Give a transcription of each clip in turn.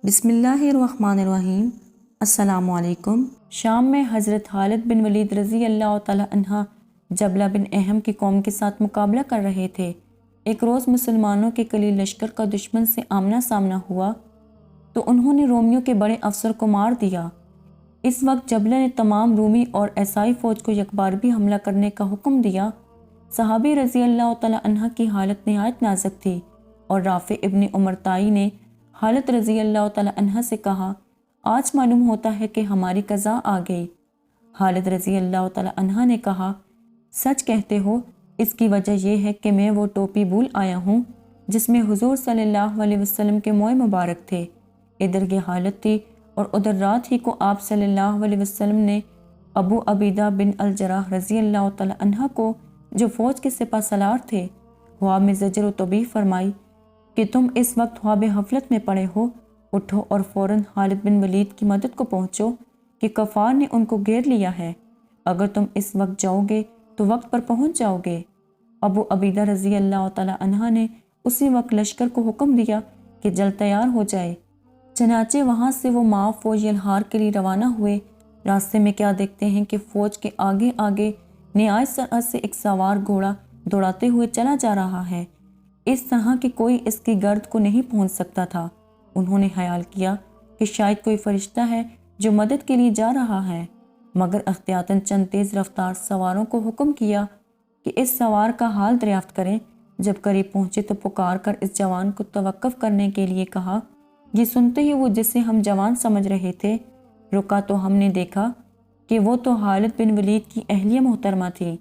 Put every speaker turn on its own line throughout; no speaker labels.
بسم اللہ الرحمن الرحیم۔ السلام علیکم۔ شام میں حضرت خالد بن ولید رضی اللہ تعالی عنہ جبلہ بن اہم کی قوم کے ساتھ مقابلہ کر رہے تھے۔ ایک روز مسلمانوں کے قلیل لشکر کا دشمن سے آمنا سامنا ہوا تو انہوں نے رومیوں کے بڑے افسر کو مار دیا۔ اس وقت جبلہ نے تمام رومی اور عیسائی فوج کو یکبارگی حملہ کرنے کا حکم دیا۔ صحابی رضی اللہ تعالی عنہ کی حالت نہایت نازک تھی اور رافع ابن عمر طائی نے خالد رضی اللہ تعالی عنہ سے کہا، آج معلوم ہوتا ہے کہ ہماری قضا آ گئی۔ خالد رضی اللہ تعالی عنہ نے کہا، سچ کہتے ہو، اس کی وجہ یہ ہے کہ میں وہ ٹوپی بھول آیا ہوں جس میں حضور صلی اللہ علیہ وسلم کے موئے مبارک تھے۔ ادھر یہ حالت تھی اور ادھر رات ہی کو آپ صلی اللہ علیہ وسلم نے ابو عبیدہ بن الجراح رضی اللہ تعالی عنہ کو، جو فوج کے سپہ سالار تھے، خواب میں زجر و توبیخ فرمائی کہ تم اس وقت خواب غفلت میں پڑے ہو، اٹھو اور فوراً خالد بن ولید کی مدد کو پہنچو کہ کفار نے ان کو گھیر لیا ہے۔ اگر تم اس وقت جاؤ گے تو وقت پر پہنچ جاؤ گے۔ ابو عبیدہ رضی اللہ تعالی عنہ نے اسی وقت لشکر کو حکم دیا کہ جلد تیار ہو جائے۔ چنانچہ وہاں سے وہ معاف فوج یلہار کے لیے روانہ ہوئے۔ راستے میں کیا دیکھتے ہیں کہ فوج کے آگے آگے نہایت سرعت سے ایک سوار گھوڑا دوڑاتے ہوئے چلا جا رہا ہے، اس طرح کہ کوئی اس کی گرد کو نہیں پہنچ سکتا تھا۔ انہوں نے خیال کیا کہ شاید کوئی فرشتہ ہے جو مدد کے لیے جا رہا ہے، مگر احتیاطاً چند تیز رفتار سواروں کو حکم کیا کہ اس سوار کا حال دریافت کریں۔ جب قریب پہنچے تو پکار کر اس جوان کو توقف کرنے کے لیے کہا۔ یہ سنتے ہی وہ، جسے ہم جوان سمجھ رہے تھے، رکا تو ہم نے دیکھا کہ وہ تو خالد بن ولید کی اہلیہ محترمہ تھی۔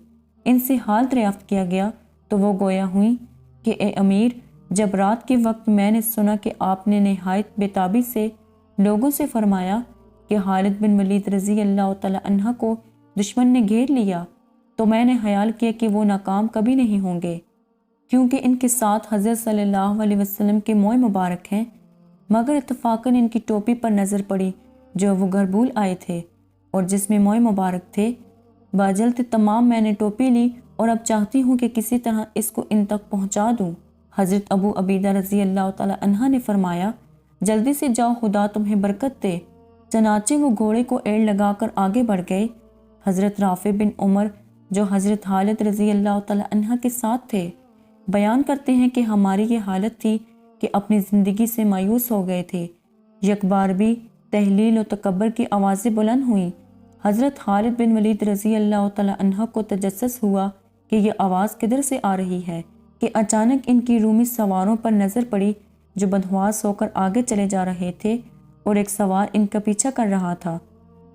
ان سے حال دریافت کیا گیا تو وہ گویا ہوئیں کہ اے امیر، جب رات کے وقت میں نے سنا کہ آپ نے نہایت بے-تابی سے لوگوں سے فرمایا کہ خالد بن ولید رضی اللہ تعالی عنہ کو دشمن نے گھیر لیا، تو میں نے خیال کیا کہ وہ ناکام کبھی نہیں ہوں گے، کیونکہ ان کے ساتھ حضرت صلی اللہ علیہ وسلم کے موئے مبارک ہیں۔ مگر اتفاقاً ان کی ٹوپی پر نظر پڑی جو وہ گھر بھول آئے تھے اور جس میں موئے مبارک تھے۔ باجلد تمام میں نے ٹوپی لی اور اب چاہتی ہوں کہ کسی طرح اس کو ان تک پہنچا دوں۔ حضرت ابو عبیدہ رضی اللہ تعالی عنہ نے فرمایا، جلدی سے جاؤ، خدا تمہیں برکت دے۔ چنانچہ وہ گھوڑے کو ایڑ لگا کر آگے بڑھ گئے۔ حضرت رافع بن عمر، جو حضرت خالد رضی اللہ تعالی عنہ کے ساتھ تھے، بیان کرتے ہیں کہ ہماری یہ حالت تھی کہ اپنی زندگی سے مایوس ہو گئے تھے۔ یک بار بھی تہلیل و تکبر کی آوازیں بلند ہوئیں۔ حضرت خالد بن ولید رضی اللہ تعالی عنہ کو تجسس ہوا کہ یہ آواز کدھر سے آ رہی ہے، کہ اچانک ان کی رومی سواروں پر نظر پڑی جو بدحواس ہو کر آگے چلے جا رہے تھے اور ایک سوار ان کا پیچھا کر رہا تھا۔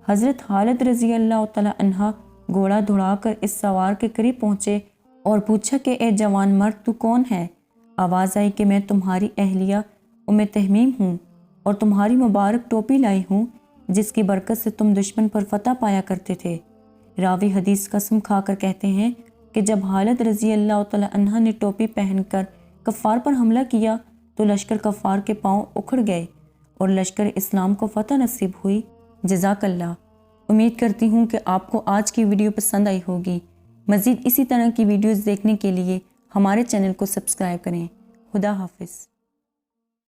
حضرت خالد رضی اللہ تعالی عنہ گھوڑا دوڑا کر اس سوار کے قریب پہنچے اور پوچھا کہ اے جوان مرد، تو کون ہے؟ آواز آئی کہ میں تمہاری اہلیہ ام تحمیم ہوں اور تمہاری مبارک ٹوپی لائی ہوں جس کی برکت سے تم دشمن پر فتح پایا کرتے تھے۔ راوی حدیث قسم کھا کر کہتے ہیں کہ جب خالد رضی اللہ تعالی عنہ نے ٹوپی پہن کر کفار پر حملہ کیا تو لشکر کفار کے پاؤں اکھڑ گئے اور لشکر اسلام کو فتح نصیب ہوئی۔ جزاک اللہ۔ امید کرتی ہوں کہ آپ کو آج کی ویڈیو پسند آئی ہوگی۔ مزید اسی طرح کی ویڈیوز دیکھنے کے لیے ہمارے چینل کو سبسکرائب کریں۔ خدا حافظ۔